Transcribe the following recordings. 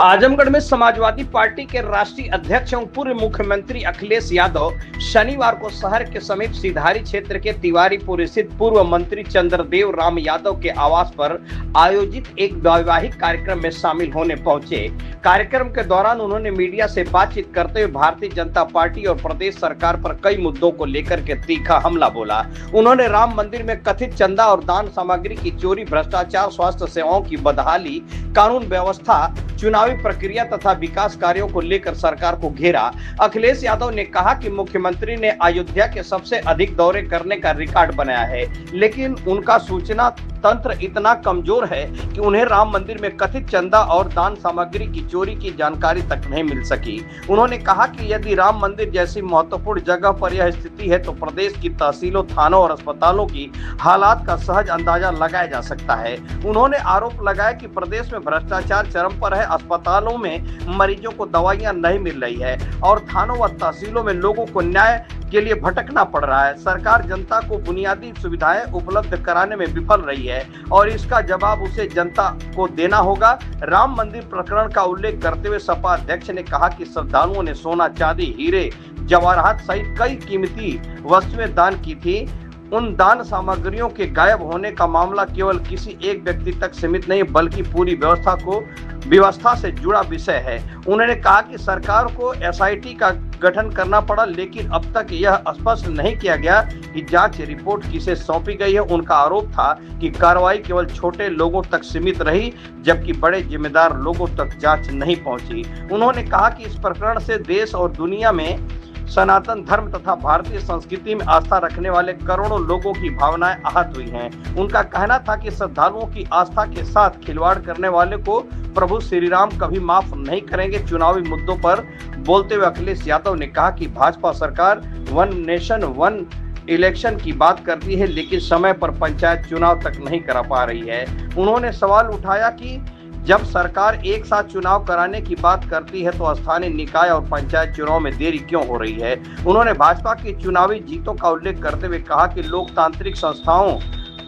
आजमगढ़ में समाजवादी पार्टी के राष्ट्रीय अध्यक्ष एवं पूर्व मुख्यमंत्री अखिलेश यादव शनिवार को शहर के समीप सिधारी क्षेत्र के तिवारीपुर स्थित पूर्व मंत्री चंद्रदेव राम यादव के आवास पर आयोजित एक वैवाहिक कार्यक्रम में शामिल होने पहुंचे। कार्यक्रम के दौरान उन्होंने मीडिया से बातचीत करते हुए भारतीय जनता पार्टी और प्रदेश सरकार पर कई मुद्दों को लेकर के तीखा हमला बोला। उन्होंने राम मंदिर में कथित चंदा और दान सामग्री की चोरी, भ्रष्टाचार, स्वास्थ्य सेवाओं की बदहाली, कानून व्यवस्था, चुनावी प्रक्रिया तथा विकास कार्यों को लेकर सरकार को घेरा। अखिलेश यादव ने कहा कि मुख्यमंत्री ने अयोध्या के सबसे अधिक दौरे करने का रिकॉर्ड बनाया है, लेकिन उनका सूचना तंत्र इतना कमजोर है कि उन्हें राम मंदिर में कथित चंदा और दान सामग्री की चोरी की जानकारी तक नहीं मिल सकी। उन्होंने कहा कि यदि राम मंदिर जैसी महत्वपूर्ण जगह पर यह स्थिति है तो प्रदेश की तहसीलों, थानों और अस्पतालों की हालात का सहज अंदाजा लगाया जा सकता है। उन्होंने आरोप लगाया कि प्रदेश में भ्रष्टाचार चरम पर है, अस्पतालों में मरीजों को दवाइयां नहीं मिल रही है और थानों व तहसीलों में लोगों को न्याय के लिए भटकना पड़ रहा है। सरकार जनता को बुनियादी सुविधाएं उपलब्ध कराने में विफल रही है और इसका जवाब उसे जनता को देना होगा। राम मंदिर प्रकरण का उल्लेख करते हुए सपा अध्यक्ष ने कहा कि श्रद्धालुओं ने सोना, चांदी, हीरे, जवाहरात सहित कई कीमती वस्तुएं दान की थी। उन दान सामग्रियों के गायब होने का मामला केवल किसी एक व्यक्ति तक सीमित नहीं बल्कि पूरी व्यवस्था से जुड़ा विषय है। उन्होंने कहा कि सरकार को एसआईटी का गठन करना पड़ा, लेकिन अब तक यह स्पष्ट नहीं किया गया कि जांच रिपोर्ट किसे सौंपी गई है। उनका आरोप था कि कार्रवाई केवल छोटे लोगों तक सीमित रही, जबकि बड़े जिम्मेदार लोगों तक जांच नहीं पहुंची। उन्होंने कहा कि इस प्रकरण से देश और दुनिया में सनातन धर्म तथा भारतीय संस्कृति में आस्था रखने वाले करोड़ों लोगों की भावनाएं आहत हुई हैं। उनका कहना था कि श्रद्धालुओं की आस्था के साथ खिलवाड़ करने वाले को प्रभु श्री राम कभी माफ नहीं करेंगे। चुनावी मुद्दों पर बोलते हुए अखिलेश यादव ने कहा कि भाजपा सरकार वन नेशन वन इलेक्शन की बात करती है, लेकिन समय पर पंचायत चुनाव तक नहीं करा पा रही है। उन्होंने सवाल उठाया कि जब सरकार एक साथ चुनाव कराने की बात करती है तो स्थानीय निकाय और पंचायत चुनाव में देरी क्यों हो रही है। उन्होंने भाजपा की चुनावी जीतों का उल्लेख करते हुए कहा कि लोकतांत्रिक संस्थाओं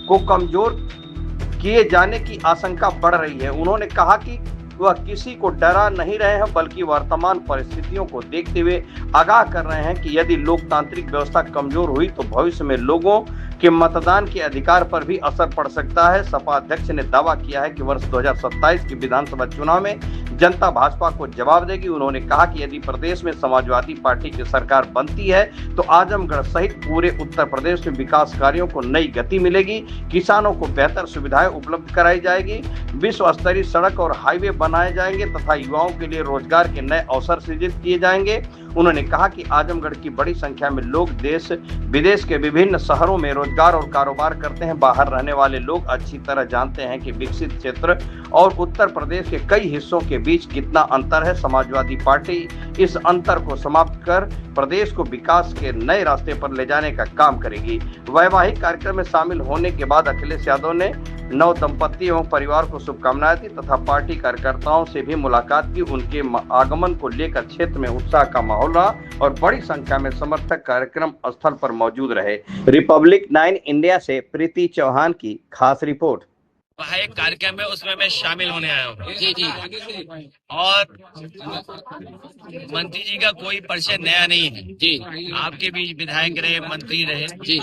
को कमजोर किए जाने की आशंका बढ़ रही है। उन्होंने कहा कि वह किसी को डरा नहीं रहे हैं बल्कि वर्तमान परिस्थितियों को देखते हुए आगाह कर रहे हैं कि यदि लोकतांत्रिक व्यवस्था कमजोर हुई तो भविष्य में लोगों के मतदान के अधिकार पर भी असर पड़ सकता है। सपा अध्यक्ष ने दावा किया है कि वर्ष 2027 के विधानसभा चुनाव में जनता भाजपा को जवाब देगी। उन्होंने कहा कि यदि प्रदेश में समाजवादी पार्टी की सरकार बनती है तो आजमगढ़ सहित पूरे उत्तर प्रदेश में विकास कार्यों को नई गति मिलेगी, किसानों को बेहतर सुविधाएं उपलब्ध कराई जाएगी, विश्व स्तरीय सड़क और हाईवे बनाए जाएंगे तथा युवाओं के लिए रोजगार के नए अवसर सृजित किए जाएंगे। उन्होंने कहा कि आजमगढ़ की बड़ी संख्या में लोग देश विदेश के विभिन्न शहरों में रोजगार और कारोबार करते हैं। बाहर रहने वाले लोग अच्छी तरह जानते हैं कि विकसित क्षेत्र और उत्तर प्रदेश के कई हिस्सों के बीच कितना अंतर है। समाजवादी पार्टी इस अंतर को समाप्त कर प्रदेश को विकास के नए रास्ते पर ले जाने का काम करेगी। वैवाहिक कार्यक्रम में शामिल होने के बाद अखिलेश यादव ने नव दंपति एवं परिवार को शुभकामनाएं दी तथा पार्टी कार्यकर्ताओं से भी मुलाकात की। उनके आगमन को लेकर क्षेत्र में उत्साह का माहौल रहा और बड़ी संख्या में समर्थक कार्यक्रम स्थल पर मौजूद रहे। रिपब्लिक 9 इंडिया से प्रीति चौहान की खास रिपोर्ट। वह एक कार्यक्रम है, उसमें मैं शामिल होने आया हूँ। जी। और मंत्री जी का कोई परिचय नया नहीं है जी। आपके बीच विधायक रहे, मंत्री रहे जी।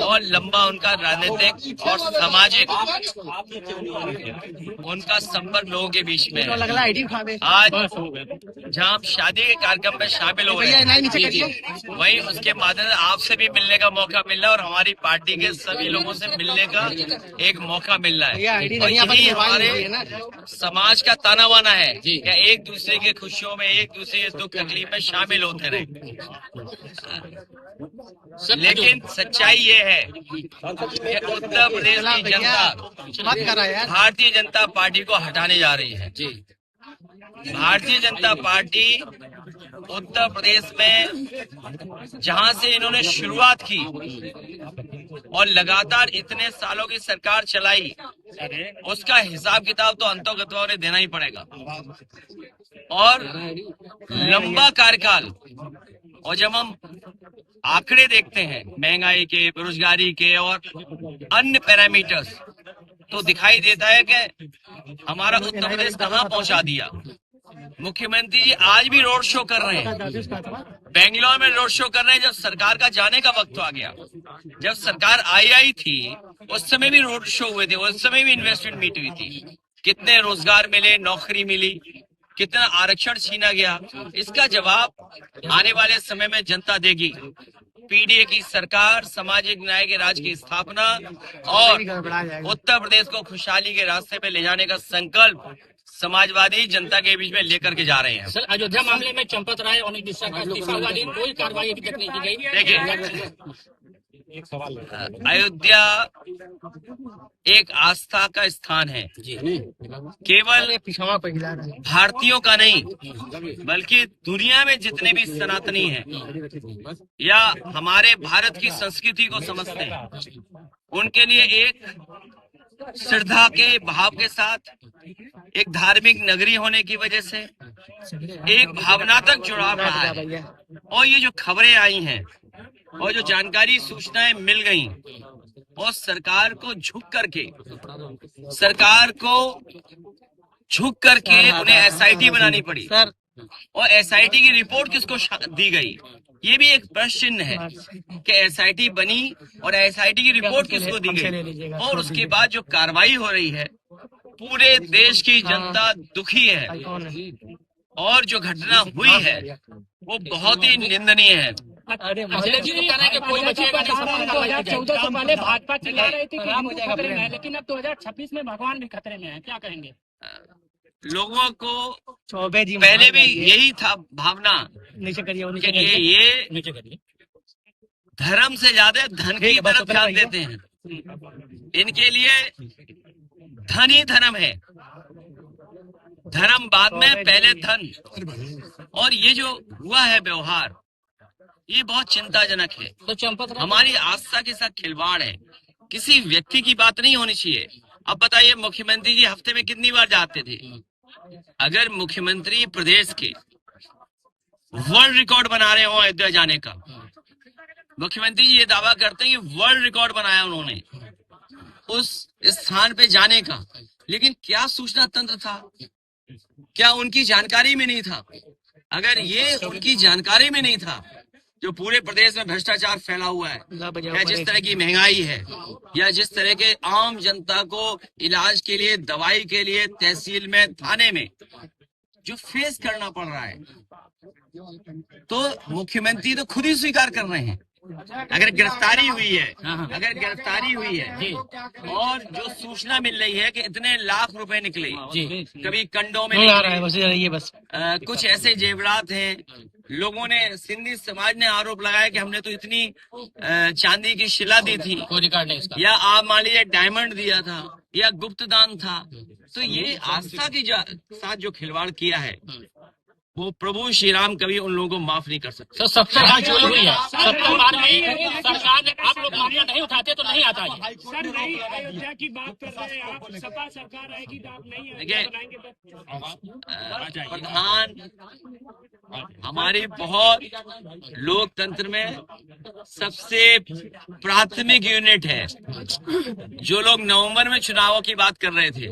और लंबा उनका राजनीतिक और सामाजिक उनका संपर्क लोगों के बीच में है। आज जहाँ आप शादी के कार्यक्रम में शामिल हो रहे हैं, वही उसके माध्यम से आपसे भी मिलने का मौका मिल रहा है और हमारी पार्टी के सभी लोगों से मिलने का एक मौका मिल रहा है। और यही हमारे समाज का ताना बाना है कि एक दूसरे की खुशियों में, एक दूसरे के दुख तकलीफ में शामिल होते रहे। लेकिन सच्चाई ये है कि उत्तर प्रदेश की जनता भारतीय जनता पार्टी को हटाने जा रही है जी। भारतीय जनता पार्टी उत्तर प्रदेश में जहां से इन्होंने शुरुआत की और लगातार इतने सालों की सरकार चलाई, उसका हिसाब किताब तो अंतोगत्वा ने देना ही पड़ेगा। और लंबा कार्यकाल, और जब हम आंकड़े देखते हैं महंगाई के, बेरोजगारी के और अन्य पैरामीटर्स, तो दिखाई देता है कि हमारा उत्तर प्रदेश कहाँ पहुंचा दिया। मुख्यमंत्री जी आज भी रोड शो कर रहे हैं, बेंगलोर में रोड शो कर रहे हैं। जब सरकार का जाने का वक्त आ गया, जब सरकार आई थी उस समय भी रोड शो हुए थे, उस समय भी इन्वेस्टमेंट मीट हुई थी। कितने रोजगार मिले, नौकरी मिली, कितना आरक्षण छीना गया, इसका जवाब आने वाले समय में जनता देगी। पीडीए की सरकार, सामाजिक न्याय के राज की स्थापना और उत्तर प्रदेश को खुशहाली के रास्ते पे ले जाने का संकल्प समाजवादी जनता के बीच में लेकर के जा रहे हैं। सर, अयोध्या मामले में चंपत राय और नीतीश का इस्तीफा हुआ, लेकिन कोई कार्रवाई अभी तक नहीं की गई। देखिए, अयोध्या एक आस्था का स्थान है, केवल भारतीयों का नहीं बल्कि दुनिया में जितने भी सनातनी हैं या हमारे भारत की संस्कृति को समझते हैं, उनके लिए एक श्रद्धा के भाव के साथ, एक धार्मिक नगरी होने की वजह से एक भावनात्मक जुड़ाव रहा है। और ये जो खबरें आई हैं और जो जानकारी सूचनाएं मिल गई, और सरकार को झुक करके उन्हें एसआईटी बनानी पड़ी। और एसआईटी की रिपोर्ट किसको दी गई, ये भी एक प्रश्न चिन्ह है कि एसआईटी बनी और एसआईटी की रिपोर्ट किसको दी गई। और उसके बाद जो कार्रवाई हो रही है, पूरे देश की जनता दुखी है और जो घटना हुई है वो बहुत ही निंदनीय है। कोई 2014 से पहले भाजपा चिल्ला रही थी कि हिंदू खतरे में है, लेकिन अब 2026 में भगवान भी खतरे में है, क्या कहेंगे? लोगों को पहले भी यही था भावना कि ये धर्म से ज्यादा धन की तरफ ध्यान देते हैं। इनके लिए धन ही धर्म है, धर्म बाद में, पहले धन। और ये जो हुआ है व्यवहार, ये बहुत चिंताजनक है। तो हमारी आस्था के साथ खिलवाड़ है। किसी व्यक्ति की बात नहीं होनी चाहिए। अब बताइए, मुख्यमंत्री जी हफ्ते में कितनी बार जाते थे? अगर मुख्यमंत्री प्रदेश के वर्ल्ड रिकॉर्ड बना रहे हो अयोध्या जाने का, मुख्यमंत्री जी ये दावा करते हैं कि वर्ल्ड रिकॉर्ड बनाया उन्होंने उस स्थान पे जाने का, लेकिन क्या सूचना तंत्र था? क्या उनकी जानकारी में नहीं था? अगर ये उनकी जानकारी में नहीं था, जो पूरे प्रदेश में भ्रष्टाचार फैला हुआ है, या जिस तरह की महंगाई है, या जिस तरह के आम जनता को इलाज के लिए, दवाई के लिए तहसील में, थाने में जो फेस करना पड़ रहा है, तो मुख्यमंत्री तो खुद ही स्वीकार कर रहे हैं। अगर गिरफ्तारी हुई है और जो सूचना मिल रही है कि इतने लाख रुपए निकले, कभी कंडों में कुछ ऐसे जेवरात हैं, लोगों ने, सिंधी समाज ने आरोप लगाया कि हमने तो इतनी चांदी की शिला दी थी, या आप मान लीजिए डायमंड दिया था, या गुप्त दान था। तो ये आस्था की साथ जो खिलवाड़ किया है, वो प्रभु श्री राम कभी उन लोगों को माफ नहीं कर सकते। तो सबसे चोरी हुई है, सरकार ने, आप लोग मामला नहीं उठाते तो नहीं आता है। सर, नहीं अयोध्या की बात कर रहे हैं आप, सपा सरकार आएगी तो आप नहीं बनाएंगे? प्रधान हमारी बहुत लोकतंत्र में सबसे प्राथमिक यूनिट है। जो लोग नवंबर में चुनावों की बात कर रहे थे,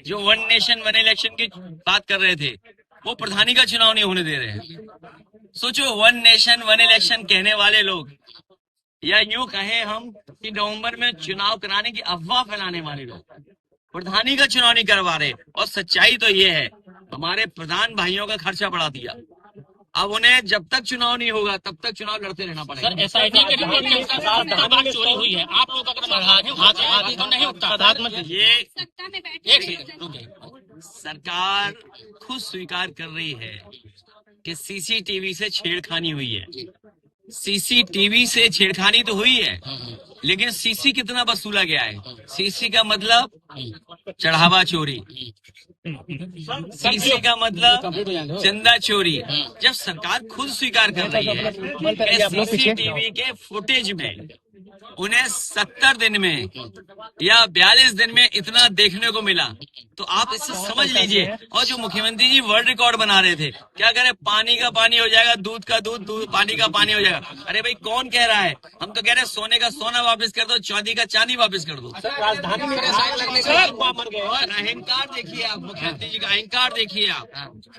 जो वन नेशन वन इलेक्शन की बात कर रहे थे, वो प्रधानी का चुनाव नहीं होने दे रहे हैं। सोचो, वन नेशन वन इलेक्शन कहने वाले लोग, या यूं कहें हम कि नवंबर में चुनाव कराने की अफवाह फैलाने वाले लोग प्रधानी का चुनाव नहीं करवा रहे। और सच्चाई तो ये है, हमारे प्रधान भाइयों का खर्चा बढ़ा दिया। अब उन्हें जब तक चुनाव नहीं होगा तब तक चुनाव लड़ते रहना पड़ेगा। सर, एसआईटी के रिपोर्ट के अनुसार चोरी हुई है, आप लोग अगर तो नहीं उठता। ये सरकार खुद स्वीकार कर रही है कि सीसीटीवी से छेड़खानी हुई है। सीसीटीवी से छेड़खानी तो हुई है, लेकिन सीसी कितना वसूला गया है? सीसी का मतलब चढ़ावा चोरी, सीसी का मतलब चंदा चोरी। जब सरकार खुद स्वीकार कर रही है कि सीसीटीवी के फुटेज में उन्हें 70 दिन में या 42 दिन में इतना देखने को मिला, तो आप इससे समझ लीजिए। और जो मुख्यमंत्री जी वर्ल्ड रिकॉर्ड बना रहे थे, क्या कह रहे, पानी का पानी हो जाएगा, दूध का दूध, पानी का पानी हो जाएगा। अरे भाई कौन कह रहा है? हम तो कह रहे हैं सोने का सोना वापस कर दो, चांदी का चांदी वापस कर दो। राजधानी में और अहंकार देखिए आप, मुख्यमंत्री जी का अहंकार देखिए आप।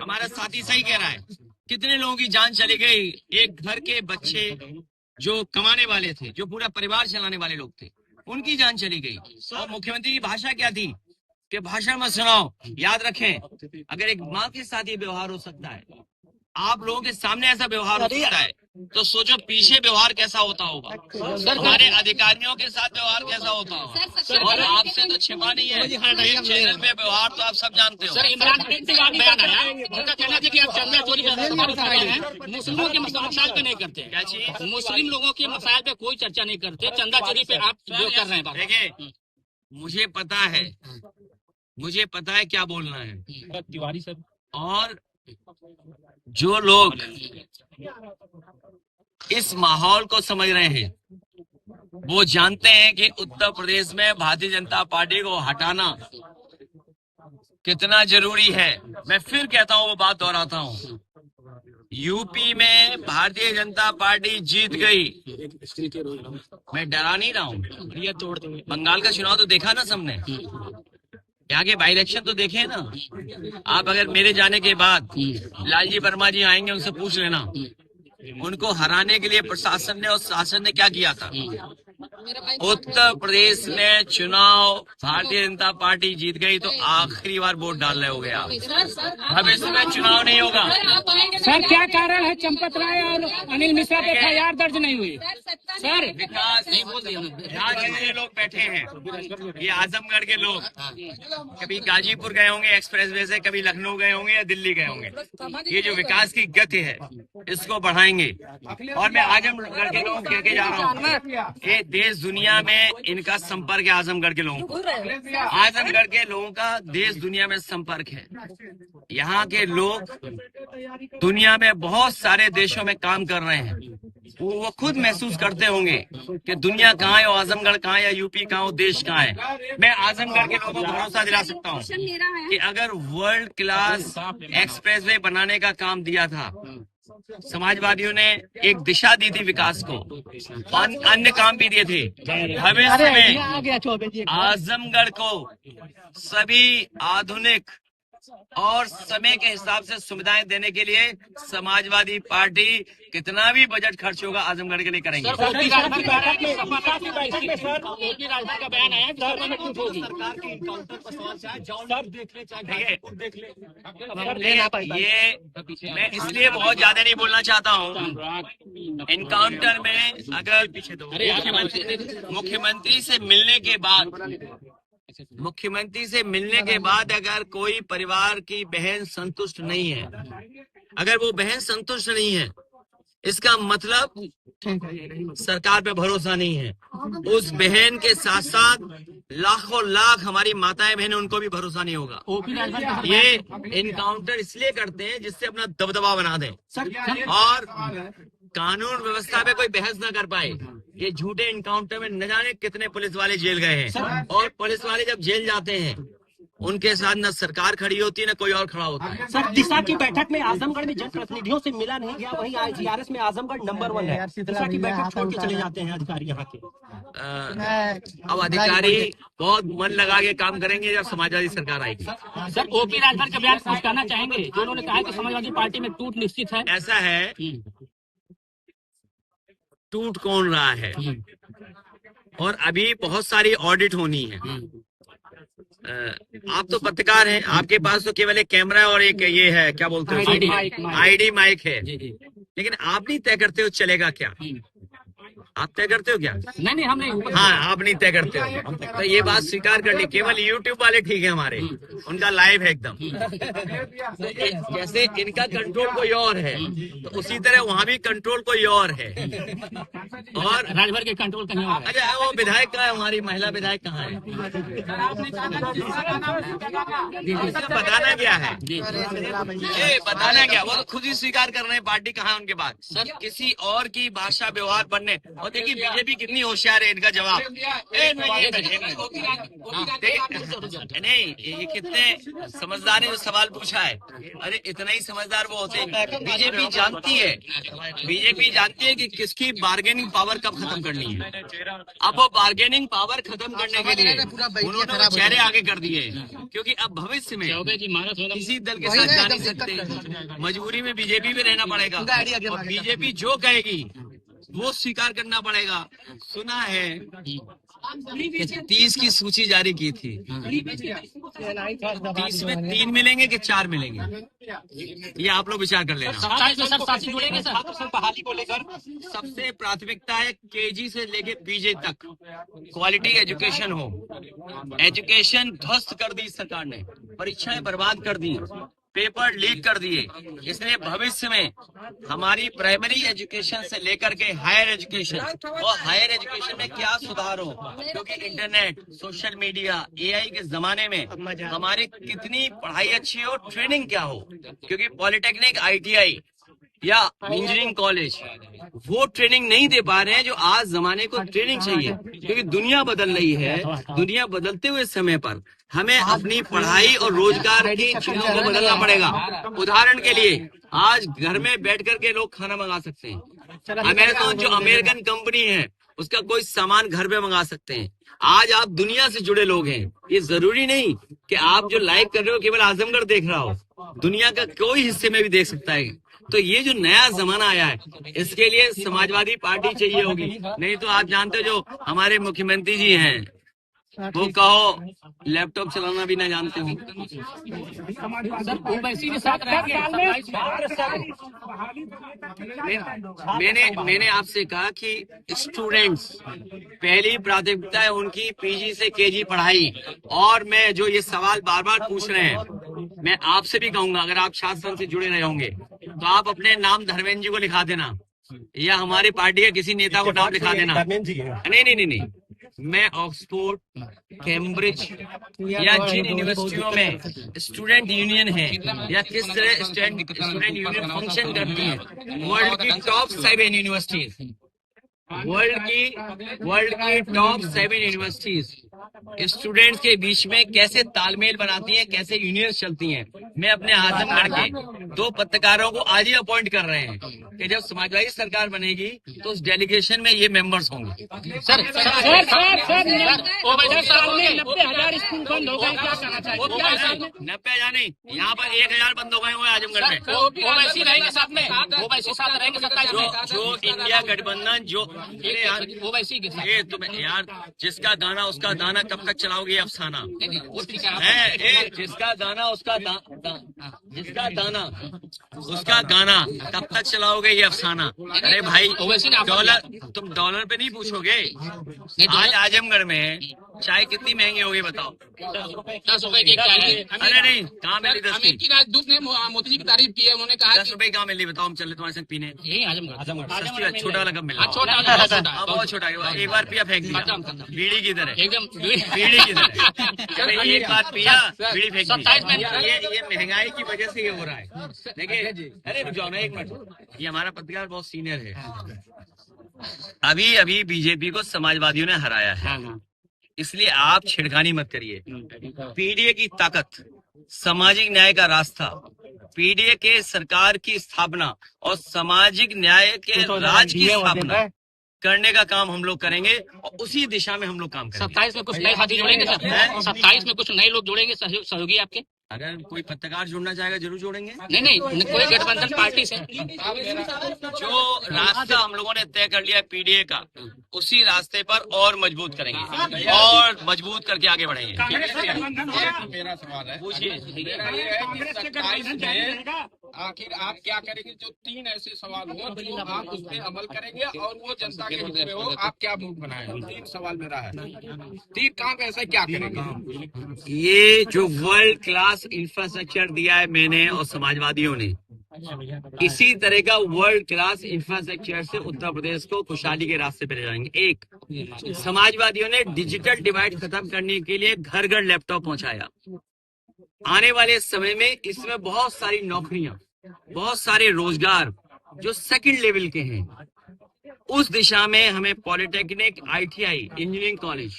हमारा साथी सही कह रहा है, कितने लोगों की जान चली गई। एक घर के बच्चे जो कमाने वाले थे, जो पूरा परिवार चलाने वाले लोग थे, उनकी जान चली गई। और मुख्यमंत्री की भाषा क्या थी कि भाषण मत सुनाओ। याद रखें, अगर एक माँ के साथ ये व्यवहार हो सकता है, आप लोगों के सामने ऐसा व्यवहार हो सकता है, तो सोचो पीछे व्यवहार कैसा होता होगा, हमारे अधिकारियों के साथ व्यवहार कैसा होता होगा। और आपसे तो छिपा नहीं है, एक चैनल में व्यवहार तो आप सब जानते हो। सर, इमरान खान से एक बयान आया, उनका कहना था कि आप चंदा चोरी का सवाल उठा रहे हैं, मुस्लिमों के मसाइल पे नहीं करते। क्या चीज? मुस्लिम लोगों के मसाइल पे कोई चर्चा नहीं करते, चंदा चोरी पे आप जो कर रहे हैं। देखिए, मुझे पता है क्या बोलना है। तिवारी सर, और जो लोग इस माहौल को समझ रहे हैं, वो जानते हैं कि उत्तर प्रदेश में भारतीय जनता पार्टी को हटाना कितना जरूरी है। मैं फिर कहता हूं, वो बात दोहराता हूं, यूपी में भारतीय जनता पार्टी जीत गई। मैं डरा नहीं रहा हूं। बंगाल का चुनाव तो देखा ना सबने, यहाँ के बाई इलेक्शन तो देखे ना आप। अगर मेरे जाने के बाद लालजी वर्मा जी आएंगे, उनसे पूछ लेना उनको हराने के लिए प्रशासन ने और शासन ने क्या किया था। उत्तर प्रदेश में चुनाव भारतीय जनता पार्टी जीत गई, तो आखिरी बार वोट डालने हो गया। भविष्य में चुनाव नहीं होगा। सर क्या कारण है चंपत राय और अनिल मिश्रा पे FIR दर्ज नहीं हुई? सर विकास नहीं बोल दिया, यहाँ जितने लोग बैठे हैं, ये आजमगढ़ के लोग कभी गाजीपुर गए होंगे एक्सप्रेस वे से, कभी लखनऊ गए होंगे या दिल्ली गए होंगे। ये जो विकास की गति है, इसको बढ़ाएंगे। और मैं आजमगढ़ के लोग कह के जा रहा हूँ, ये देश दुनिया में इनका संपर्क है। आजमगढ़ के लोगों को, आजमगढ़ के लोगों का देश दुनिया में संपर्क है। यहाँ के लोग दुनिया में बहुत सारे देशों में काम कर रहे हैं, वो खुद महसूस करते होंगे कि दुनिया कहाँ है, आजमगढ़ कहाँ है, या यूपी कहाँ हो, देश कहाँ है। मैं आजमगढ़ के लोगों को भरोसा दिला सकता हूँ कि अगर वर्ल्ड क्लास एक्सप्रेसवे बनाने का काम दिया था, समाजवादियों ने एक दिशा दी थी विकास को, अन्य काम भी दिए थे। भविष्य में आजमगढ़ को सभी आधुनिक और समय के हिसाब से सुविधाएं देने के लिए समाजवादी पार्टी कितना भी बजट खर्च होगा आजमगढ़ के लिए करेंगे। ओपी राजभर का बयान आया, गवर्नमेंट टूट होगी। ये मैं इसलिए बहुत ज्यादा नहीं बोलना चाहता हूँ। एनकाउंटर में अगर मुख्यमंत्री से मिलने के बाद अगर कोई परिवार की बहन संतुष्ट नहीं है, अगर वो बहन संतुष्ट नहीं है, इसका मतलब सरकार पे भरोसा नहीं है। उस बहन के साथ साथ लाखों लाख हमारी माताएं बहनें, उनको भी भरोसा नहीं होगा। ये एनकाउंटर इसलिए करते हैं जिससे अपना दबदबा बना दें और कानून व्यवस्था पे कोई बहस ना कर पाए। ये झूठे एनकाउंटर में न जाने कितने पुलिस वाले जेल गए हैं, और पुलिस वाले जब जेल जाते हैं उनके साथ न सरकार खड़ी होती है न कोई और खड़ा होता है। सर, दिशा की बैठक में आजमगढ़ में जनप्रतिनिधियों से मिला नहीं गया, वहीं IGRS में आजमगढ़ नंबर 1 है। दिशा की बैठक छोड़ के चले जाते हैं अधिकारी यहाँ के। अब अधिकारी बहुत मन लगा के काम करेंगे जब समाजवादी सरकार आएगी। सर, ओपी राजभर का बयान पहुंचाना चाहेंगे, जो उन्होंने कहा कि समाजवादी पार्टी में टूट निश्चित है। ऐसा है, टूट कौन रहा है, और अभी बहुत सारी ऑडिट होनी है। आप तो पत्रकार हैं, आपके पास तो केवल एक कैमरा और एक ये है, क्या बोलते हैं, आईडी माइक है, लेकिन आप नहीं तय करते हो चलेगा क्या। आप तय करते हो क्या? नहीं, हम नहीं। हाँ, आप नहीं तय करते हो, तो ये बात स्वीकार कर ली। केवल यूट्यूब वाले ठीक है हमारे, उनका लाइव है एकदम। जैसे इनका कंट्रोल कोई और है, तो उसी तरह वहाँ भी कंट्रोल कोई और है। और राजभर के कंट्रोल कहीं और है। अच्छा, वो विधायक कहाँ है, हमारी महिला विधायक कहाँ है? बताना क्या है, ये बताना क्या, वो तो खुद ही स्वीकार कर रहे हैं पार्टी कहाँ है उनके पास। सर, किसी और की भाषा व्यवहार बनने, और देखिए बीजेपी कितनी होशियार है, इनका जवाब नहीं, ये कितने समझदार है जो सवाल पूछा है। अरे इतना ही समझदार वो होते हैं। बीजेपी जानती है कि किसकी बार्गेनिंग पावर कब खत्म करनी है। अब वो बार्गेनिंग पावर खत्म करने के लिए उन्होंने चेहरे आगे कर दिए, क्योंकि अब भविष्य में किसी दल के साथ जा नहीं सकते, मजबूरी में बीजेपी में रहना पड़ेगा और बीजेपी जो कहेगी वो स्वीकार करना पड़ेगा। सुना है 30 की सूची जारी की थी, 30 में 3 मिलेंगे कि 4 मिलेंगे, ये आप लोग विचार कर लेना। 27 में सर साथी जुड़ेंगे सर बहाली को लेकर। सबसे प्राथमिकता है केजी से लेके पीजी तक क्वालिटी एजुकेशन हो। एजुकेशन ध्वस्त कर दी सरकार ने, परीक्षाएं बर्बाद कर दी, पेपर लीक कर दिए। इसलिए भविष्य में हमारी प्राइमरी एजुकेशन से लेकर के हायर एजुकेशन, और हायर एजुकेशन में क्या सुधार हो, क्योंकि इंटरनेट, सोशल मीडिया, एआई के जमाने में हमारी कितनी पढ़ाई अच्छी हो, ट्रेनिंग क्या हो, क्योंकि पॉलिटेक्निक, आईटीआई या इंजीनियरिंग कॉलेज वो ट्रेनिंग नहीं दे पा रहे हैं जो आज जमाने को ट्रेनिंग चाहिए, क्योंकि दुनिया बदल रही है। दुनिया बदलते हुए समय पर हमें अपनी पढ़ाई और रोजगार की चीजों को बदलना पड़ेगा। उदाहरण के लिए आज घर में बैठ करके लोग खाना मंगा सकते हैं। अमेज़न जो अमेरिकन कंपनी है उसका कोई सामान घर में मंगा सकते हैं। आज आप दुनिया से जुड़े लोग हैं। ये जरूरी नहीं कि आप जो लाइव कर रहे हो केवल आजमगढ़ देख रहा हो, दुनिया का कोई हिस्से में भी देख सकता है। तो ये जो नया जमाना आया है, इसके लिए समाजवादी पार्टी चाहिए होगी। नहीं तो आप जानते हो जो हमारे मुख्यमंत्री जी हैं, वो कहो लैपटॉप चलाना भी ना जानते हो। मैंने आपसे कहा कि स्टूडेंट्स पहली प्राथमिकता है उनकी पीजी से केजी पढ़ाई। और मैं जो ये सवाल बार बार पूछ रहे हैं, मैं आपसे भी कहूंगा, अगर आप शासन से जुड़े रहे होंगे तो आप अपने नाम धर्मेंद्र जी को लिखा देना, या हमारी पार्टी के किसी नेता को नाम लिखा देना। नहीं, मैं ऑक्सफोर्ड, कैम्ब्रिज या जिन यूनिवर्सिटियों में स्टूडेंट यूनियन है या किस तरह स्टूडेंट यूनियन फंक्शन करती है, वर्ल्ड की टॉप 7 यूनिवर्सिटीज, वर्ल्ड की टॉप 7 यूनिवर्सिटीज स्टूडेंट्स के बीच में कैसे तालमेल बनाती हैं, कैसे यूनियन चलती हैं। मैं अपने आजमगढ़ के 2 पत्रकारों को आज ही अपॉइंट कर रहे हैं कि जब समाजवादी सरकार बनेगी तो उस डेलीगेशन में ये मेंबर्स होंगे। सर 90,000 स्कूल बंद हो गए, क्या कहना चाहिए? 90,000 नहीं, यहाँ पर 1,000 बंद हो गए हुए आजमगढ़ में। ओवैसी रहेंगे साथ में, ओवैसी साथ रहेंगे 27 में। जो इंडिया गठबंधन जो ओवैसी ये तुम यार, जिसका गाना उसका दाना कब तक चलाओगे अफसाना है। जिसका गाना उसका जिसका दाना उसका गाना कब तक चलाओगे ये अफसाना। अरे भाई तुम डॉलर पे नहीं पूछोगे। आज आजमगढ़ में चाय कितनी महंगी होगी बताओ? 10 रुपए की चाय है। अरे नहीं, कहाँ मिली 10 की? राजदूत ने मोदी जी की तारीफ की है, उन्होंने कहा 10 रुपए कहाँ मिली बताओ? हम चले तुम्हारे संग पीने। यही आजमगढ़ छोटा वाला कब मिला? बहुत छोटा, एक बार पिया फेंक दिया, बीड़ी की तरह, एकदम बीड़ी की तरह। एक बार पिया बीड़ी फेंक दी। ये महंगाई की वजह से ये हो रहा है। देखिए, अरे रुक जाओ ना एक मिनट, ये हमारा पत्रकार बहुत सीनियर है। अभी बीजेपी को समाजवादियों ने हराया है, इसलिए आप छेड़खानी मत करिए। पीडीए की ताकत, सामाजिक न्याय का रास्ता, पीडीए के सरकार की स्थापना और सामाजिक न्याय के राज की स्थापना करने का काम हम लोग करेंगे और उसी दिशा में हम लोग काम करेंगे। 27 में कुछ नए साथी जुड़ेंगे सर? 27 में कुछ नए लोग जुड़ेंगे सहयोगी आपके? अगर कोई पत्रकार जुड़ना चाहेगा जरूर जोड़ेंगे। नहीं, कोई गठबंधन पार्टी से जो रास्ता हम लोगों ने तय कर लिया पीडीए का, उसी रास्ते पर और मजबूत करेंगे और मजबूत करके आगे बढ़ेंगे। मेरा सवाल है, पूछिए। आखिर आप क्या करेंगे? जो 3 ऐसे सवाल हो तो आप उस पर अमल करेंगे और वो जनता के हित में हो, आप क्या मूड बनाए? 3 सवाल मेरा है, 3 काम ऐसा क्या करेंगे? ये जो वर्ल्ड क्लास इंफ्रास्ट्रक्चर दिया है मैंने और समाजवादियों ने, इसी तरह का वर्ल्ड क्लास इंफ्रास्ट्रक्चर से उत्तर प्रदेश को खुशहाली के रास्ते पे ले जाएंगे। एक, समाजवादियों ने डिजिटल डिवाइड खत्म करने के लिए घर घर लैपटॉप पहुंचाया। आने वाले समय में इसमें बहुत सारी नौकरियां, बहुत सारे रोजगार जो सेकंड लेवल के हैं, उस दिशा में हमें पॉलिटेक्निक, ITI, इंजीनियरिंग कॉलेज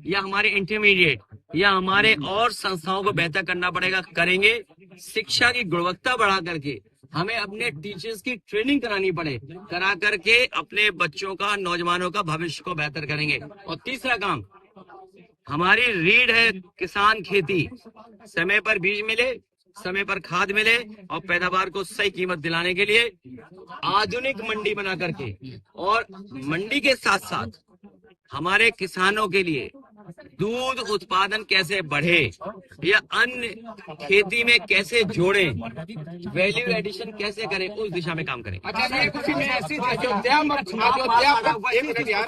या हमारे इंटरमीडिएट या हमारे और संस्थाओं को बेहतर करना पड़ेगा, करेंगे। शिक्षा की गुणवत्ता बढ़ा करके हमें अपने टीचर्स की ट्रेनिंग करानी पड़े, करा करके अपने बच्चों का, नौजवानों का भविष्य को बेहतर करेंगे। और तीसरा काम हमारी रीढ़ है किसान खेती। समय पर बीज मिले, समय पर खाद मिले और पैदावार को सही कीमत दिलाने के लिए आधुनिक मंडी बना करके, और मंडी के साथ साथ हमारे किसानों के लिए दूध उत्पादन कैसे बढ़े या अन्य खेती में कैसे जोड़े, वैल्यू एडिशन कैसे करें, उस दिशा में काम करें। अच्छा, एक उसी में ऐसी अयोध्या में एक मिनट यार,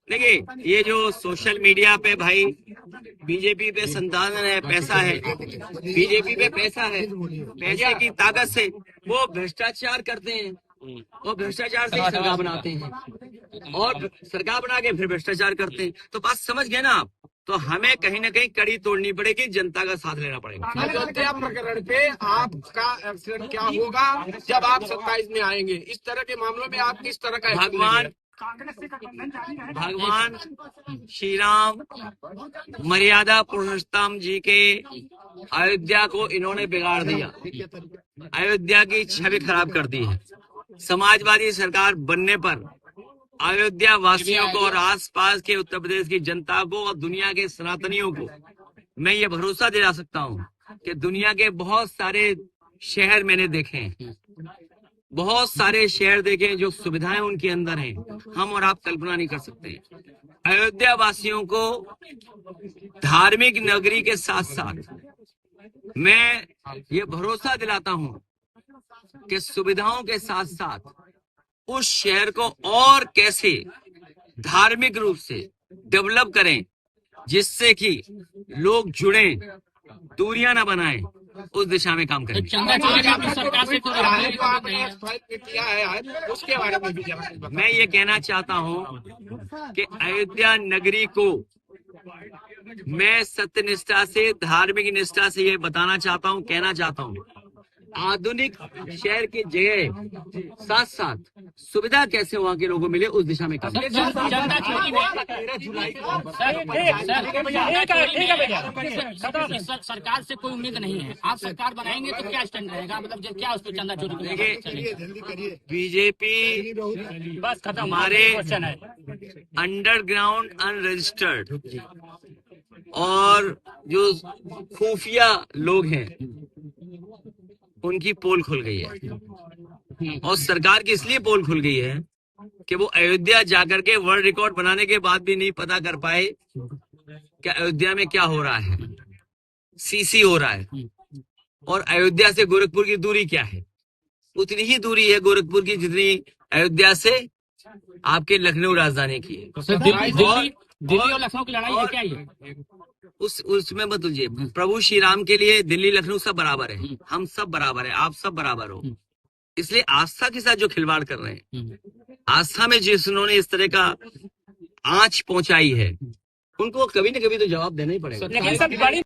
देखिए, ये जो सोशल मीडिया पे भाई बीजेपी पे संसाधन है, पैसा है, बीजेपी पे पैसा है, पैसे की ताकत से वो भ्रष्टाचार करते हैं और भ्रष्टाचार से सरकार बनाते हैं और सरकार बना के फिर भ्रष्टाचार करते हैं। तो बात समझ गए ना आप? तो हमें कहीं ना कहीं कड़ी तोड़नी पड़ेगी, जनता का साथ लेना पड़ेगा। अयोध्या प्रकरण पे आपका एक्शन क्या होगा जब आप 27 में आएंगे? इस तरह के मामलों में आप किस तरह का भगवान श्री राम मर्यादा पुरुषोत्तम जी के अयोध्या को इन्होंने बिगाड़ दिया, अयोध्या की छवि खराब कर दी है। समाजवादी सरकार बनने पर अयोध्या वासियों को और आसपास के उत्तर प्रदेश की जनता को और दुनिया के सनातनियों को मैं ये भरोसा दिला सकता हूँ कि दुनिया के बहुत सारे शहर मैंने देखे हैं, बहुत सारे शहर देखे जो सुविधाएं उनके अंदर हैं, हम और आप कल्पना नहीं कर सकते। अयोध्या वासियों को धार्मिक नगरी के साथ साथ मैं ये भरोसा दिलाता हूं कि सुविधाओं के साथ साथ उस शहर को और कैसे धार्मिक रूप से डेवलप करें, जिससे कि लोग जुड़े, दूरियां ना बनाएं, उस दिशा में काम करें। सरकार से किया है उसके बारे में भी मैं ये कहना चाहता हूं कि अयोध्या नगरी को मैं सत्यनिष्ठा से, धार्मिक निष्ठा से ये बताना चाहता हूं, कहना चाहता हूं, आधुनिक शहर की जगह साथ साथ सुविधा कैसे वहाँ के लोगों को मिले, उस दिशा में काम करें। सरकार से कोई उम्मीद नहीं है, आप सरकार बनाएंगे तो क्या स्टैंड रहेगा, मतलब क्या उस पर चंदा चोरी? देखिए, बीजेपी बस हमारे अंडरग्राउंड अनरजिस्टर्ड और जो खुफिया लोग हैं उनकी पोल खुल गई है, और सरकार की इसलिए पोल खुल गई है कि वो अयोध्या जाकर के वर्ल्ड रिकॉर्ड बनाने के बाद भी नहीं पता कर पाए कि अयोध्या में क्या हो रहा है, सीसी हो रहा है, और अयोध्या से गोरखपुर की दूरी क्या है। उतनी ही दूरी है गोरखपुर की जितनी अयोध्या से आपके लखनऊ राजधानी की है। दिल्ली और लखनऊ की लड़ाई है क्या ये? उसमें मत उलझिए। प्रभु श्री राम के लिए दिल्ली लखनऊ सब बराबर है, हम सब बराबर है, आप सब बराबर हो। इसलिए आस्था के साथ जो खिलवाड़ कर रहे हैं, आस्था में जिन्होंने इस तरह का आंच पहुंचाई है, उनको कभी न कभी तो जवाब देना ही पड़ेगा।